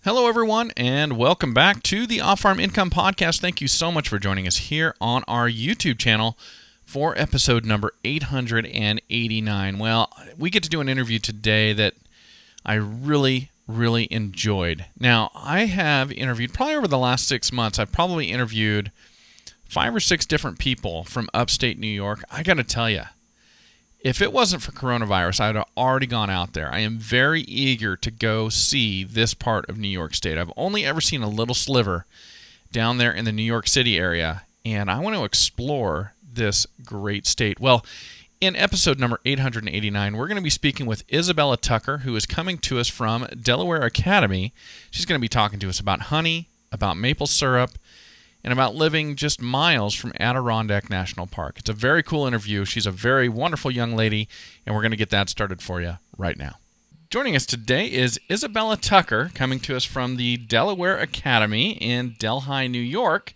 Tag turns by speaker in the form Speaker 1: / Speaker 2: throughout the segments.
Speaker 1: Hello, everyone, and welcome back to the Off-Farm Income Podcast. Thank you so much for joining us here on our YouTube channel for episode number 889. Well, we get to do an interview today that I really enjoyed. Now, I have interviewed, probably over the last 6 months, I've probably interviewed 5 or 6 different people from upstate New York. I got to tell you, if it wasn't for coronavirus, I'd have already gone out there. I am very eager to go see this part of New York State. I've only ever seen a little sliver down there in the New York City area, and I want to explore this great state. Well, in episode number 889, we're going to be speaking with Izabella Tucker, who is coming to us from Delaware Academy. She's going to be talking to us about honey, about maple syrup, and about living just miles from Adirondack National Park. It's a very cool interview. She's a very wonderful young lady, and we're going to get that started for you right now. Joining us today is Izabella Tucker, coming to us from the Delaware Academy in Delhi, New York,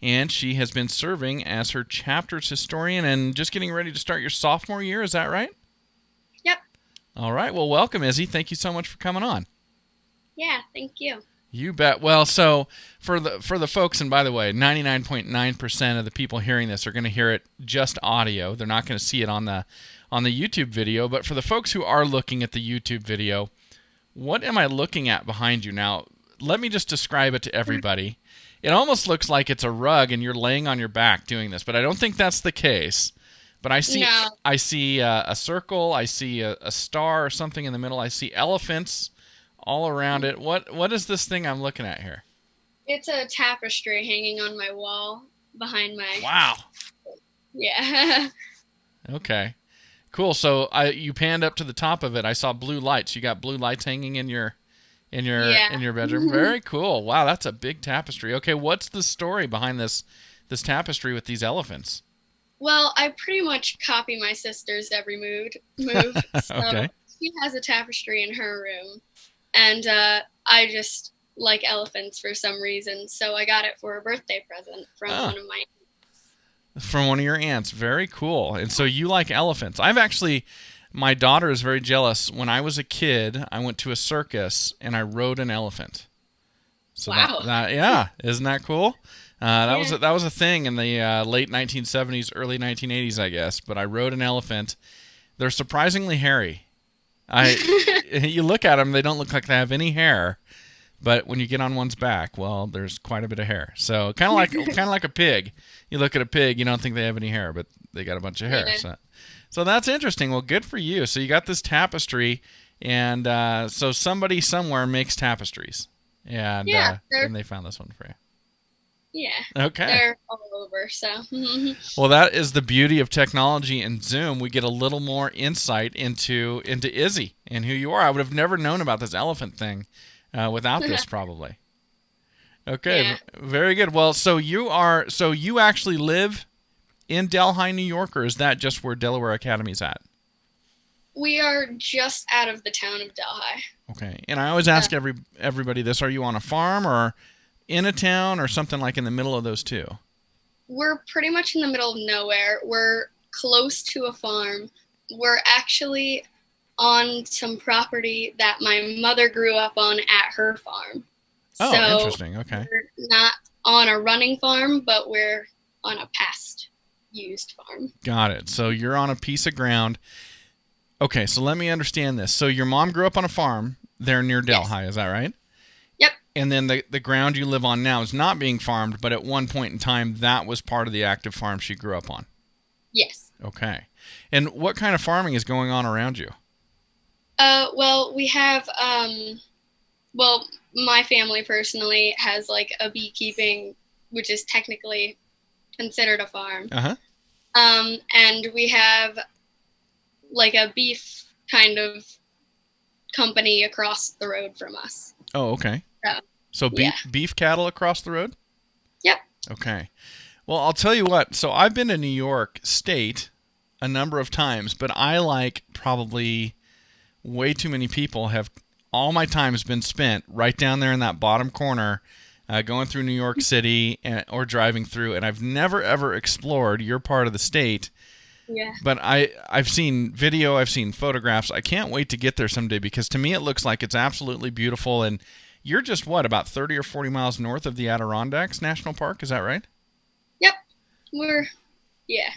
Speaker 1: and she has been serving as her chapter's historian and just getting ready to start your sophomore year. Is that right?
Speaker 2: Yep.
Speaker 1: All right. Well, welcome, Izzy. Thank you so much for coming on.
Speaker 2: Yeah, thank you.
Speaker 1: You bet. Well, so for the folks, and by the way, 99.9% of the people hearing this are going to hear it just audio. They're not going to see it on the YouTube video. But for the folks who are looking at the YouTube video, what am I looking at behind you? Now, let me just describe it to everybody. It almost looks like it's a rug and you're laying on your back doing this, but I don't think that's the case. But I see a circle, I see a star or something in the middle. I see elephants all around it. What is this thing I'm looking at here?
Speaker 2: It's a tapestry hanging on my wall behind my...
Speaker 1: Wow.
Speaker 2: Yeah.
Speaker 1: Okay. Cool. So you panned up to the top of it. I saw blue lights. You got blue lights hanging in your bedroom. Very cool. Wow, that's a big tapestry. Okay, what's the story behind this tapestry with these elephants?
Speaker 2: Well, I pretty much copy my sister's every move. So
Speaker 1: Okay.
Speaker 2: She has a tapestry in her room. And I just like elephants for some reason, so I got it for a birthday present from one of my aunts.
Speaker 1: From one of your aunts. Very cool. And so you like elephants. My daughter is very jealous. When I was a kid, I went to a circus and I rode an elephant. So
Speaker 2: wow.
Speaker 1: Yeah, isn't that cool? That was a thing in the late 1970s, early 1980s, I guess. But I rode an elephant. They're surprisingly hairy. You look at them, they don't look like they have any hair, but when you get on one's back, well, there's quite a bit of hair. So kind of like a pig. You look at a pig, you don't think they have any hair, but they got a bunch of hair.
Speaker 2: Yeah.
Speaker 1: So that's interesting. Well, good for you. So you got this tapestry, and so somebody somewhere makes tapestries, and they found this one for you.
Speaker 2: Yeah.
Speaker 1: Okay.
Speaker 2: They're all over, so.
Speaker 1: Well, that is the beauty of technology and Zoom. We get a little more insight into Izzy and who you are. I would have never known about this elephant thing without this, probably. Okay,
Speaker 2: yeah.
Speaker 1: Very good. Well, so you actually live in Delhi, New York, or is that just where Delaware Academy's at?
Speaker 2: We are just out of the town of Delhi.
Speaker 1: Okay, and I always ask everybody this: are you on a farm or in a town or something like in the middle of those two?
Speaker 2: We're pretty much in the middle of nowhere. We're close to a farm. We're actually on some property that my mother grew up on at her farm.
Speaker 1: Oh,
Speaker 2: so
Speaker 1: interesting. Okay.
Speaker 2: We're not on a running farm, but we're on a past used farm.
Speaker 1: Got it. So you're on a piece of ground. Okay, so let me understand this. So your mom grew up on a farm there near Delhi, yes. Is that right?
Speaker 2: Yep.
Speaker 1: And then the ground you live on now is not being farmed, but at one point in time, that was part of the active farm she grew up on.
Speaker 2: Yes.
Speaker 1: Okay. And what kind of farming is going on around you?
Speaker 2: Well, we have, my family personally has like a beekeeping, which is technically considered a farm.
Speaker 1: Uh-huh.
Speaker 2: And we have like a beef kind of company across the road from us.
Speaker 1: Oh, okay. So beef cattle across the road?
Speaker 2: Yep.
Speaker 1: Okay. Well, I'll tell you what. So I've been to New York State a number of times, but I like probably way too many people have all my time has been spent right down there in that bottom corner going through New York City or driving through, and I've never, ever explored your part of the state.
Speaker 2: Yeah.
Speaker 1: But I've seen video, I've seen photographs. I can't wait to get there someday because to me it looks like it's absolutely beautiful, and you're just what, about 30 or 40 miles north of the Adirondacks National Park? Is that right?
Speaker 2: Yep. Yeah.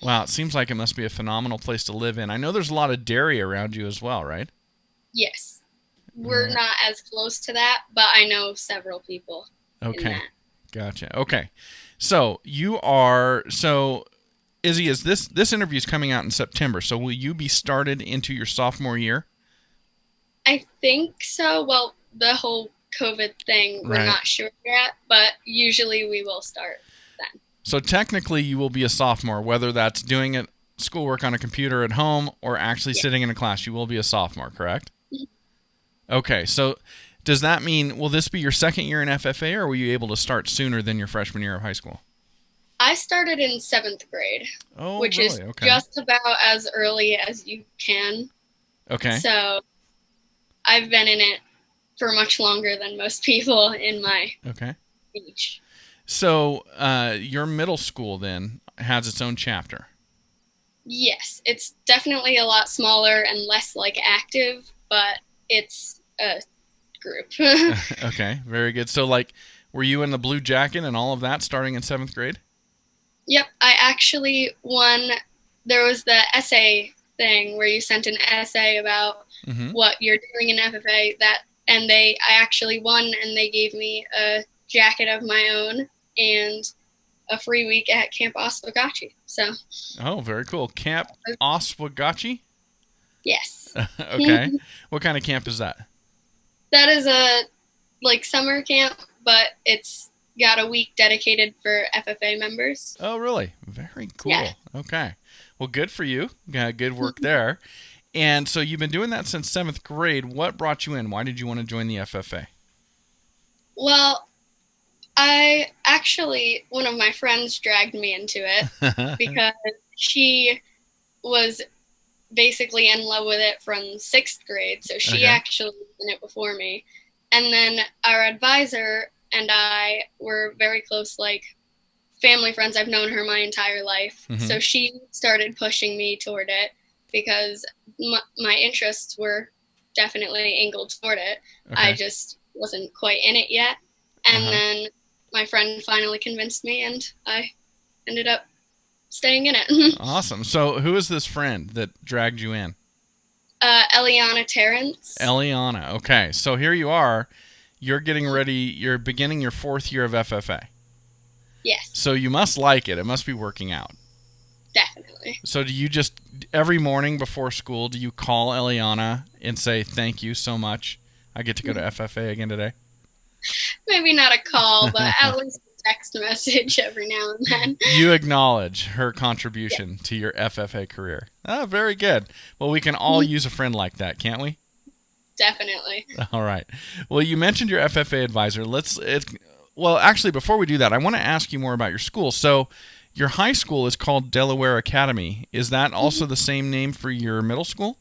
Speaker 1: Wow, it seems like it must be a phenomenal place to live in. I know there's a lot of dairy around you as well, right?
Speaker 2: Yes. We're not as close to that, but I know several people in that.
Speaker 1: Gotcha. Okay. So Izzy, is this interview is coming out in September, so will you be started into your sophomore year?
Speaker 2: I think so. Well, the whole COVID thing, we're not sure yet, but usually we will start then.
Speaker 1: So technically you will be a sophomore, whether that's doing schoolwork on a computer at home or actually sitting in a class. You will be a sophomore, correct? Okay, so does that mean, will this be your second year in FFA, or were you able to start sooner than your freshman year of high school?
Speaker 2: I started in 7th grade, which is just about as early as you can.
Speaker 1: Okay.
Speaker 2: So I've been in it for much longer than most people in my age.
Speaker 1: So your middle school then has its own chapter.
Speaker 2: Yes, it's definitely a lot smaller and less active, but it's a group.
Speaker 1: Okay, very good. So were you in the blue jacket and all of that starting in 7th grade?
Speaker 2: Yep, I actually won. There was the essay thing where you sent an essay about what you're doing in FFA, I actually won, and they gave me a jacket of my own and a free week at Camp Oswegatchie. So.
Speaker 1: Oh, very cool. Camp Oswegatchie?
Speaker 2: Yes.
Speaker 1: Okay. What kind of camp is that?
Speaker 2: That is a summer camp, but it's got a week dedicated for FFA members.
Speaker 1: Oh, really? Very cool.
Speaker 2: Yeah.
Speaker 1: Okay. Well, good for you. Good work there. And so you've been doing that since 7th grade. What brought you in? Why did you want to join the FFA?
Speaker 2: Well, one of my friends dragged me into it because she was basically in love with it from 6th grade. So she actually was in it before me. And then our advisor and I were very close, family friends. I've known her my entire life. So she started pushing me toward it because my interests were definitely angled toward it. I just wasn't quite in it yet. And then my friend finally convinced me, and I ended up staying in it.
Speaker 1: Awesome. So who is this friend that dragged you in?
Speaker 2: Eliana Terrence.
Speaker 1: Eliana. Okay. So here you are. You're getting ready. You're beginning your 4th year of FFA.
Speaker 2: Yes.
Speaker 1: So you must like it. It must be working out.
Speaker 2: Definitely.
Speaker 1: So do you just, every morning before school, do you call Eliana and say, thank you so much, I get to go to FFA again today?
Speaker 2: Maybe not a call, but at least a text message every now and then.
Speaker 1: You acknowledge her contribution to your FFA career. Oh, very good. Well, we can all use a friend like that, can't we?
Speaker 2: Definitely.
Speaker 1: All right. Well, you mentioned your FFA advisor. Well, actually, before we do that, I want to ask you more about your school. So your high school is called Delaware Academy. Is that also the same name for your middle school?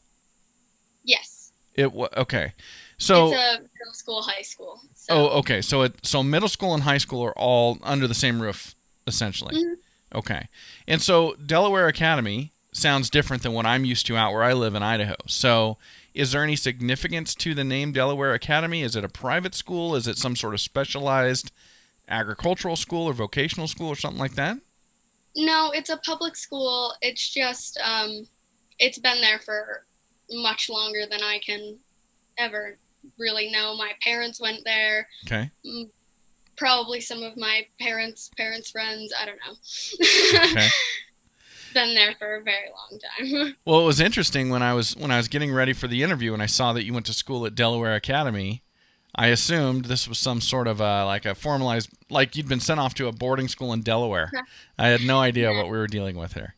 Speaker 2: Yes.
Speaker 1: Okay. So
Speaker 2: it's a middle school, high school. So.
Speaker 1: Oh, okay. So middle school and high school are all under the same roof, essentially. Okay. And so Delaware Academy sounds different than what I'm used to out where I live in Idaho. So is there any significance to the name Delaware Academy? Is it a private school? Is it some sort of specialized agricultural school or vocational school or something like that?
Speaker 2: No, it's a public school. It's just, it's been there for much longer than I can ever really know. My parents went there.
Speaker 1: Okay.
Speaker 2: Probably some of my parents' friends. I don't know.
Speaker 1: Okay.
Speaker 2: Been there for a very long time.
Speaker 1: Well, it was interesting when I was getting ready for the interview and I saw that you went to school at Delaware Academy. I assumed this was some sort of a formalized, you'd been sent off to a boarding school in Delaware. I had no idea what we were dealing with here.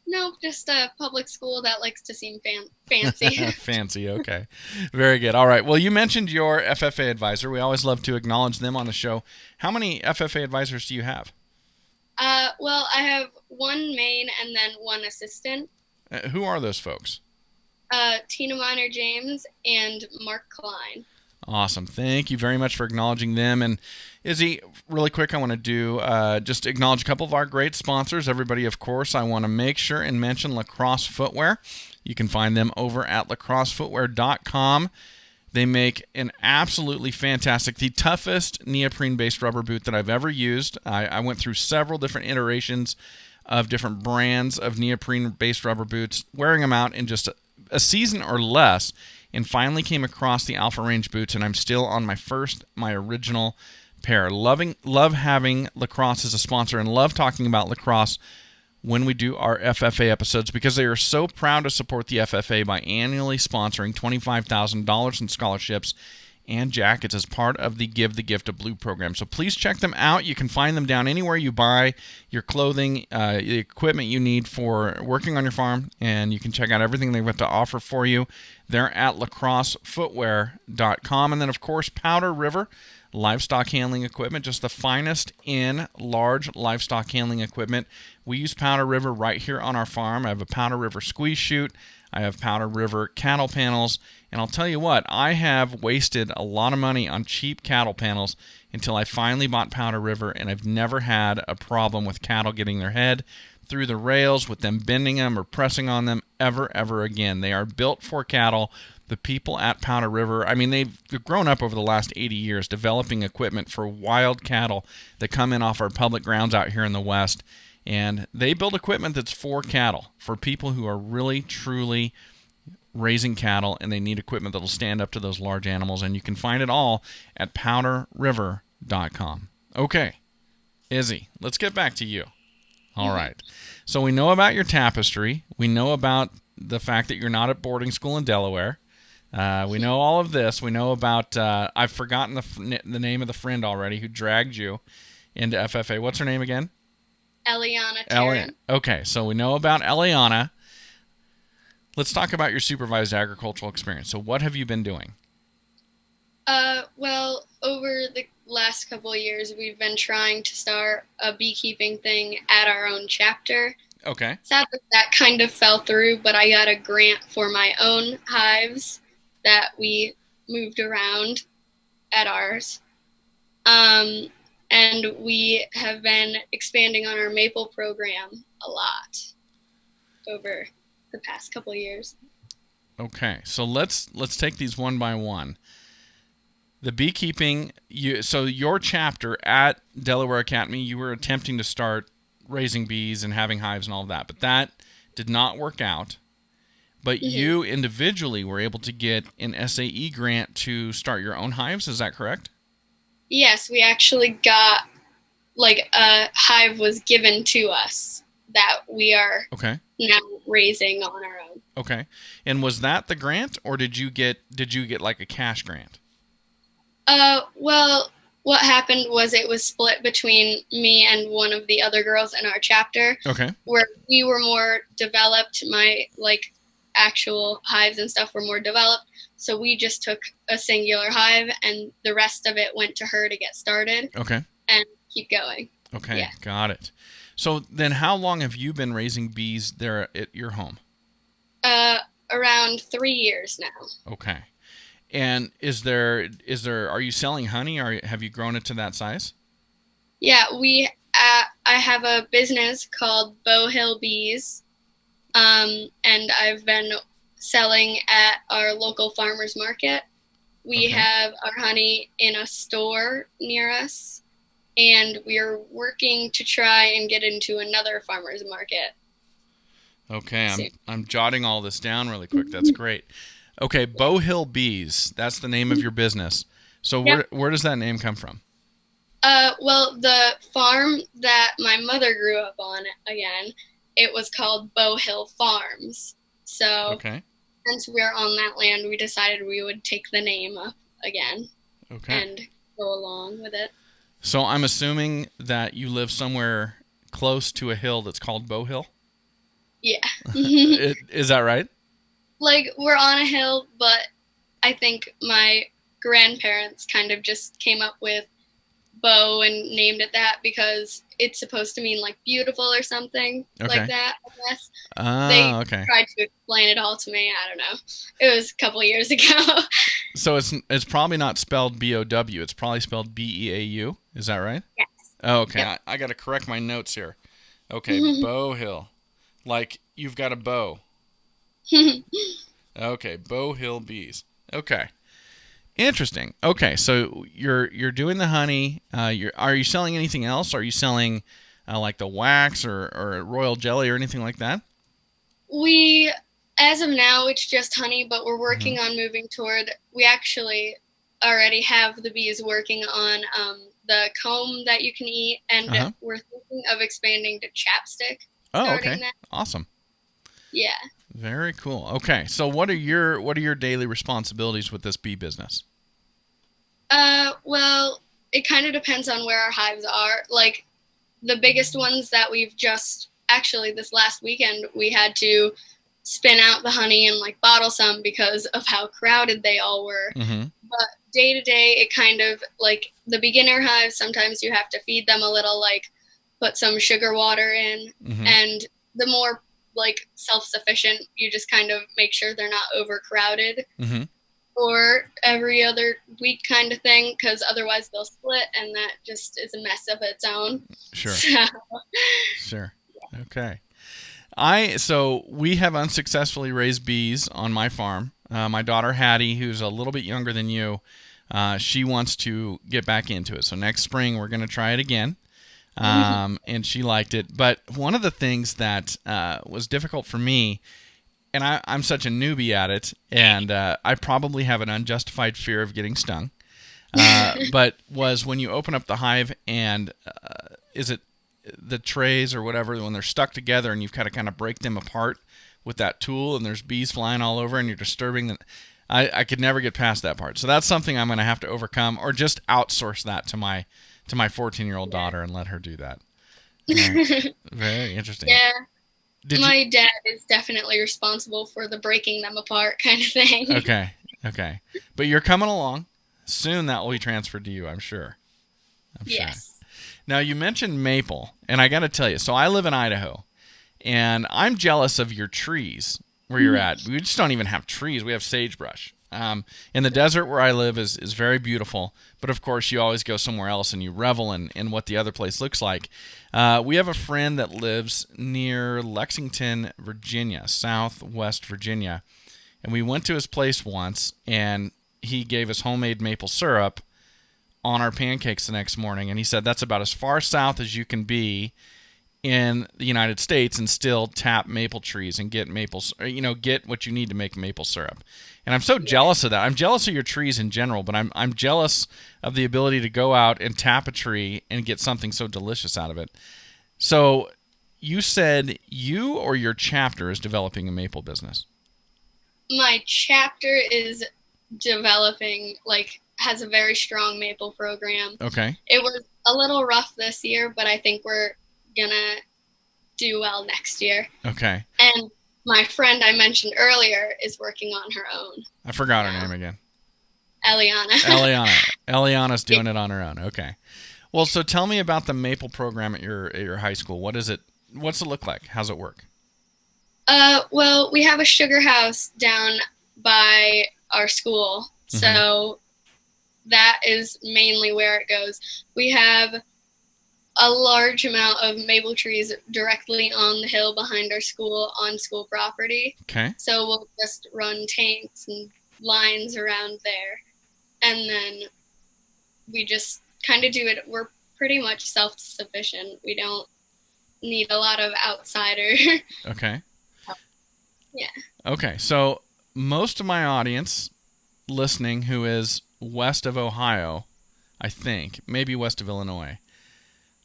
Speaker 2: No, just a public school that likes to seem fancy.
Speaker 1: Fancy, okay. Very good. All right. Well, you mentioned your FFA advisor. We always love to acknowledge them on the show. How many FFA advisors do you have?
Speaker 2: Well, I have one main and then one assistant.
Speaker 1: Who are those folks?
Speaker 2: Tina Miner James and Mark Klein.
Speaker 1: Awesome. Thank you very much for acknowledging them. And Izzy, really quick, I want to do just acknowledge a couple of our great sponsors. Everybody, of course, I want to make sure and mention Lacrosse Footwear. You can find them over at lacrossefootwear.com. They make an absolutely fantastic, the toughest neoprene-based rubber boot that I've ever used. I went through several different iterations of different brands of neoprene-based rubber boots, wearing them out in just a season or less, and finally came across the Alpha Range boots, and I'm still on my original pair. Love having Lacrosse as a sponsor, and love talking about Lacrosse when we do our FFA episodes, because they are so proud to support the FFA by annually sponsoring $25,000 in scholarships and jackets as part of the Give the Gift of Blue program. So please check them out. You can find them down anywhere you buy your clothing, the equipment you need for working on your farm, and you can check out everything they've got to offer for you. They're at lacrossefootwear.com. And then, of course, Powder River livestock handling equipment, just the finest in large livestock handling equipment. We use Powder River right here on our farm. I have a Powder River squeeze chute. I have Powder River cattle panels. And I'll tell you what, I have wasted a lot of money on cheap cattle panels until I finally bought Powder River, and I've never had a problem with cattle getting their head through the rails, with them bending them or pressing on them ever again. They are built for cattle. The people at Powder River, I mean, they've grown up over the last 80 years developing equipment for wild cattle that come in off our public grounds out here in the West. And they build equipment that's for cattle, for people who are really, truly raising cattle, and they need equipment that'll stand up to those large animals. And you can find it all at powderriver.com. Okay, Izzy, let's get back to you. All right. So we know about your tapestry. We know about the fact that you're not at boarding school in Delaware. We know all of this. We know about, I've forgotten the name of the friend already who dragged you into FFA. What's her name again?
Speaker 2: Eliana.
Speaker 1: Okay, so we know about Eliana. Let's talk about your supervised agricultural experience. So what have you been doing?
Speaker 2: Well, over the last couple of years, we've been trying to start a beekeeping thing at our own chapter.
Speaker 1: Okay.
Speaker 2: Sadly, that kind of fell through, but I got a grant for my own hives that we moved around at ours. And we have been expanding on our maple program a lot over the past couple of years.
Speaker 1: Okay, so let's take these one by one. The beekeeping, so your chapter at Delaware Academy, you were attempting to start raising bees and having hives and all of that, but that did not work out. But you individually were able to get an SAE grant to start your own hives, is that correct?
Speaker 2: Yes, we actually got, a hive was given to us that we are now raising on our own.
Speaker 1: Okay. And was that the grant, or did you get like a cash grant?
Speaker 2: Well, what happened was it was split between me and one of the other girls in our chapter.
Speaker 1: Okay.
Speaker 2: Where we were more developed, my, actual hives and stuff were more developed. So we just took a singular hive, and the rest of it went to her to get started.
Speaker 1: Okay.
Speaker 2: And keep going.
Speaker 1: Okay,
Speaker 2: yeah.
Speaker 1: Got it. So then how long have you been raising bees there at your home?
Speaker 2: Around 3 years now.
Speaker 1: Okay. And are you selling honey, or have you grown it to that size?
Speaker 2: Yeah, I have a business called Beauhill Bees. And I've been selling at our local farmers market. We have our honey in a store near us, and we are working to try and get into another farmers market.
Speaker 1: Okay, I'm jotting all this down really quick. That's great. Okay, Beauhill Bees, that's the name of your business. So where does that name come from?
Speaker 2: Well, the farm that my mother grew up on, again, it was called Beauhill Farms. So since we're on that land, we decided we would take the name up again and go along with it.
Speaker 1: So I'm assuming that you live somewhere close to a hill that's called Beauhill?
Speaker 2: Yeah.
Speaker 1: Is that right?
Speaker 2: We're on a hill, but I think my grandparents kind of just came up with Beau and named it that because it's supposed to mean beautiful or something like that, I guess. They tried to explain it all to me. I don't know. It was a couple of years ago.
Speaker 1: So it's probably not spelled B-O-W. It's probably spelled B-E-A-U. Is that right?
Speaker 2: Yes.
Speaker 1: Oh, okay.
Speaker 2: Yep.
Speaker 1: I got to correct my notes here. Okay, Beauhill. Like you've got a bow. Okay, Beauhill Bees. Okay. Interesting. Okay, so you're doing the honey. Are you selling anything else? Are you selling like the wax or royal jelly or anything like that?
Speaker 2: We, as of now, it's just honey, but we're
Speaker 1: Hmm.
Speaker 2: working on moving toward. We actually already have the bees working on the comb that you can eat, and
Speaker 1: Uh-huh.
Speaker 2: we're thinking of expanding to chapstick,
Speaker 1: Oh,
Speaker 2: starting
Speaker 1: okay.
Speaker 2: that.
Speaker 1: Awesome.
Speaker 2: Yeah.
Speaker 1: Very cool. Okay, so what are your daily responsibilities with this bee business?
Speaker 2: Well, it kind of depends on where our hives are. Like the biggest ones that we've just actually this last weekend we had to spin out the honey and like bottle some because of how crowded they all were.
Speaker 1: Mm-hmm.
Speaker 2: But day to day, it kind of like the beginner hives. Sometimes you have to feed them a little, like put some sugar water in,
Speaker 1: Mm-hmm.
Speaker 2: and the more like self-sufficient, you just kind of make sure they're not overcrowded
Speaker 1: Mm-hmm.
Speaker 2: or every other week kind of thing, because otherwise they'll split and that just is a mess of its own.
Speaker 1: Sure.
Speaker 2: So
Speaker 1: Sure. Okay. So we have unsuccessfully raised bees on my farm. My daughter Hattie, who's a little bit younger than you, she wants to get back into it. So next spring we're going to try it again. And she liked it. But one of the things that was difficult for me, and I'm such a newbie at it, and I probably have an unjustified fear of getting stung. But was when you open up the hive and is it the trays or whatever when they're stuck together and you've got to kind of break them apart with that tool and there's bees flying all over and you're disturbing them. I could never get past that part. So that's something I'm going to have to overcome or just outsource that to my 14-year-old daughter and let her do that. Very interesting.
Speaker 2: yeah,
Speaker 1: Did you?
Speaker 2: my dad is definitely responsible for the breaking them apart kind of thing.
Speaker 1: Okay. Okay. But you're coming along. Soon that will be transferred to you, I'm sure. I'm sure.
Speaker 2: Yes.
Speaker 1: Now, you mentioned maple, and I got to tell you, so I live in Idaho, and I'm jealous of your trees where you're at. We just don't even have trees. We have sagebrush. In the desert where I live is very beautiful, but of course you always go somewhere else and you revel in what the other place looks like. We have a friend that lives near Lexington, Virginia, southwest Virginia, and we went to his place once, and he gave us homemade maple syrup on our pancakes the next morning, and he said that's about as far south as you can be in the United States and still tap maple trees and get get what you need to make maple syrup. And I'm so jealous of that. I'm jealous of your trees in general, but I'm jealous of the ability to go out and tap a tree and get something so delicious out of it. So you said you or your chapter is developing a maple business.
Speaker 2: My chapter is developing, like, has a very strong maple program.
Speaker 1: Okay.
Speaker 2: It was a little rough this year, but I think we're gonna do well next year.
Speaker 1: Okay.
Speaker 2: And my friend I mentioned earlier is working on her own.
Speaker 1: I forgot her
Speaker 2: now.
Speaker 1: name again.
Speaker 2: Eliana.
Speaker 1: Eliana's doing it on her own. Okay. Well, so tell me about the maple program at your high school. What is it? What's it look like? How's it work?
Speaker 2: Well, we have a sugar house down by our school, so that is mainly where it goes. We have a large amount of maple trees directly on the hill behind our school on school property.
Speaker 1: Okay.
Speaker 2: So we'll just run tanks and lines around there. And then we just kind of do it. We're pretty much self-sufficient. We don't need a lot of outsider.
Speaker 1: Okay.
Speaker 2: Yeah.
Speaker 1: Okay. So most of my audience listening who is west of Ohio, I think, maybe west of Illinois,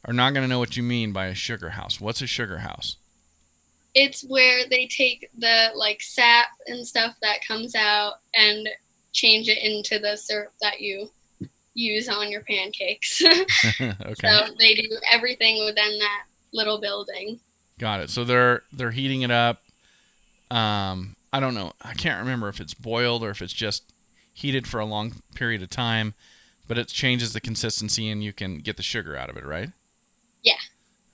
Speaker 1: are not going to know what you mean by a sugar house. What's a sugar house?
Speaker 2: It's where they take the like sap and stuff that comes out and change it into the syrup that you use on your pancakes.
Speaker 1: Okay.
Speaker 2: So they do everything within that little building.
Speaker 1: Got it. So they're heating it up. I don't know. I can't remember if it's boiled or if it's just heated for a long period of time, but it changes the consistency and you can get the sugar out of it, right?
Speaker 2: Yeah.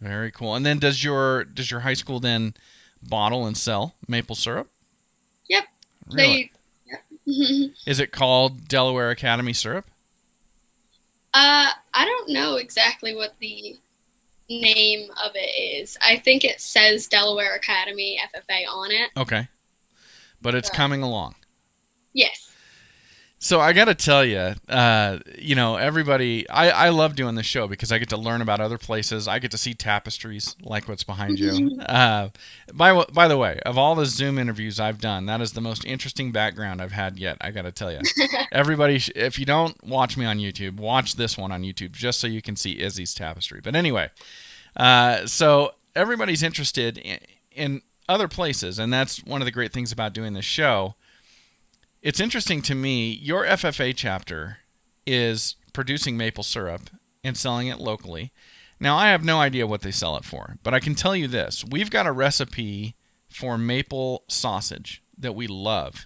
Speaker 1: Very cool. And then does your high school then bottle and sell maple syrup?
Speaker 2: Yep.
Speaker 1: Really?
Speaker 2: Yep.
Speaker 1: Is it called Delaware Academy syrup?
Speaker 2: I don't know exactly what the name of it is. I think it says Delaware Academy FFA on it.
Speaker 1: Okay. But it's coming along.
Speaker 2: Yes.
Speaker 1: So I got to tell you, everybody, I love doing this show because I get to learn about other places. I get to see tapestries like what's behind you. By the way, of all the Zoom interviews I've done, that is the most interesting background I've had yet. I got to tell you, everybody, if you don't watch me on YouTube, watch this one on YouTube just so you can see Izzy's tapestry. But anyway, so everybody's interested in other places, and that's one of the great things about doing this show. It's interesting to me, your FFA chapter is producing maple syrup and selling it locally. Now, I have no idea what they sell it for, but I can tell you this. We've got a recipe for maple sausage that we love.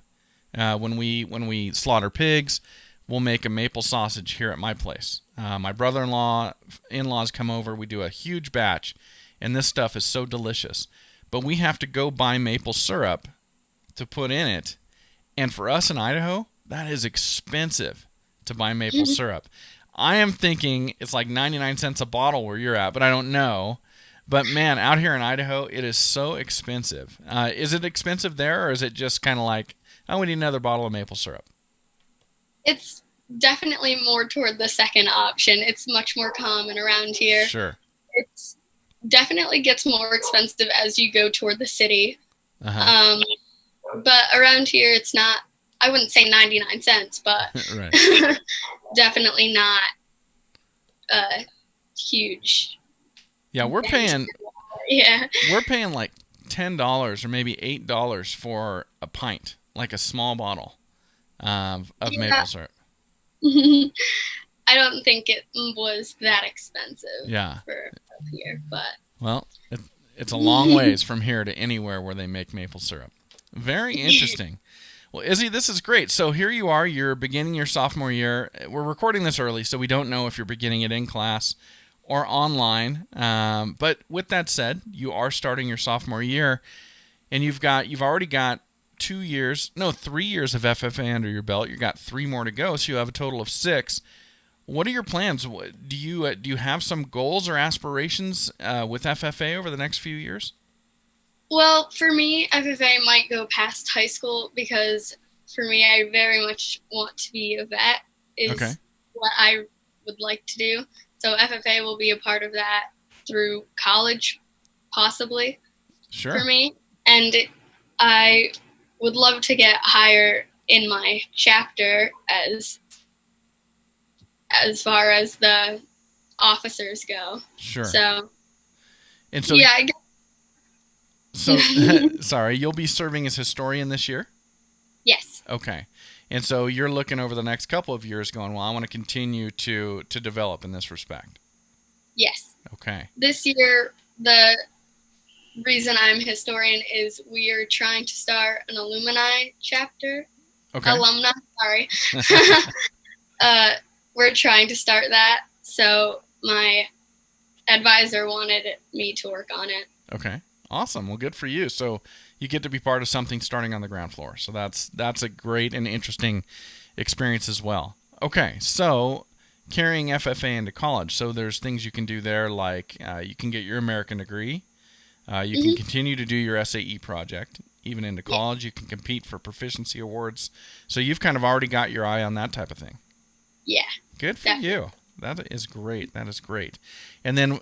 Speaker 1: When we slaughter pigs, we'll make a maple sausage here at my place. My in-laws come over. We do a huge batch, and this stuff is so delicious. But we have to go buy maple syrup to put in it. And for us in Idaho, that is expensive to buy maple syrup. I am thinking it's like 99 cents a bottle where you're at, but I don't know. But man, out here in Idaho, it is so expensive. Is it expensive there, or is it just kind of like, oh, we need another bottle of maple syrup?
Speaker 2: It's definitely more toward the second option. It's much more common around here.
Speaker 1: Sure.
Speaker 2: It's definitely gets more expensive as you go toward the city.
Speaker 1: Uh-huh.
Speaker 2: But around here, it's not, I wouldn't say 99 cents, but definitely not huge.
Speaker 1: Yeah, we're paying like $10 or maybe $8 for a pint, like a small bottle of maple syrup.
Speaker 2: I don't think it was that expensive for up here, but...
Speaker 1: Well, it's a long ways from here to anywhere where they make maple syrup. Very interesting. Well, Izzy, this is great. So here you are. You're beginning your sophomore year. We're recording this early, so we don't know if you're beginning it in class or online. But with that said, you are starting your sophomore year, and you've already got 3 years of FFA under your belt. You've got 3 more to go, so you have a total of 6. What are your plans? Do you have some goals or aspirations with FFA over the next few years?
Speaker 2: Well, for me, FFA might go past high school because for me, I very much want to be a vet is what I would like to do. So FFA will be a part of that through college, possibly, for me. And I would love to get higher in my chapter as far as the officers go.
Speaker 1: Sure.
Speaker 2: So
Speaker 1: yeah,
Speaker 2: I guess.
Speaker 1: So, sorry, you'll be serving as historian this year?
Speaker 2: Yes.
Speaker 1: Okay. And so you're looking over the next couple of years going, well, I want to continue to develop in this respect.
Speaker 2: Yes.
Speaker 1: Okay.
Speaker 2: This year, the reason I'm historian is we are trying to start an alumni chapter.
Speaker 1: Okay.
Speaker 2: Alumni, sorry. We're trying to start that. So my advisor wanted me to work on it.
Speaker 1: Okay. Awesome. Well, good for you. So you get to be part of something starting on the ground floor. So that's a great and interesting experience as well. Okay. So carrying FFA into college. So there's things you can do there, like you can get your American degree. You can continue to do your SAE project. Even into college, you can compete for proficiency awards. So you've kind of already got your eye on that type of thing.
Speaker 2: Yeah.
Speaker 1: Good for you. That is great. That is great. And then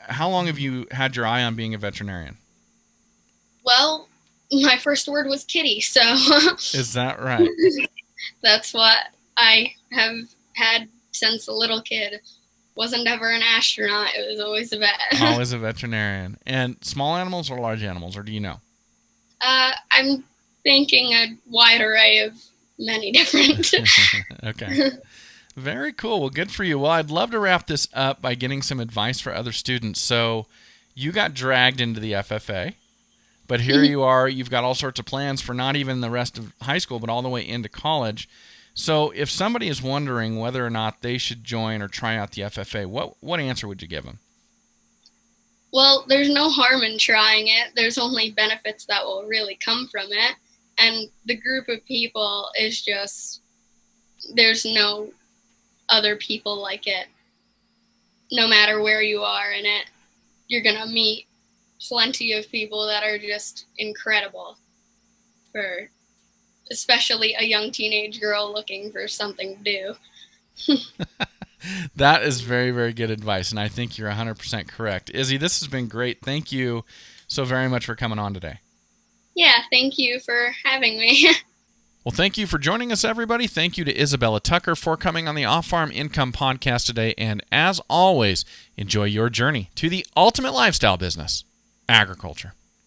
Speaker 1: how long have you had your eye on being a veterinarian?
Speaker 2: Well, my first word was kitty, so...
Speaker 1: Is that right?
Speaker 2: That's what I have had since a little kid. Wasn't ever an astronaut. It was always a vet.
Speaker 1: Always a veterinarian. And small animals or large animals, or do you know?
Speaker 2: I'm thinking a wide array of many different.
Speaker 1: Okay. Very cool. Well, good for you. Well, I'd love to wrap this up by getting some advice for other students. So you got dragged into the FFA, but here you are. You've got all sorts of plans for not even the rest of high school, but all the way into college. So if somebody is wondering whether or not they should join or try out the FFA, what answer would you give them?
Speaker 2: Well, there's no harm in trying it. There's only benefits that will really come from it. And the group of people is just, there's no other people like it. No matter where you are in it, you're going to meet plenty of people that are just incredible for especially a young teenage girl looking for something to do.
Speaker 1: That is very, very good advice, and I think you're 100% correct. Izzy, this has been great. Thank you so very much for coming on today.
Speaker 2: Yeah, thank you for having me.
Speaker 1: Well, thank you for joining us, everybody. Thank you to Izabella Tucker for coming on the Off-Farm Income Podcast today. And as always, enjoy your journey to the ultimate lifestyle business, agriculture.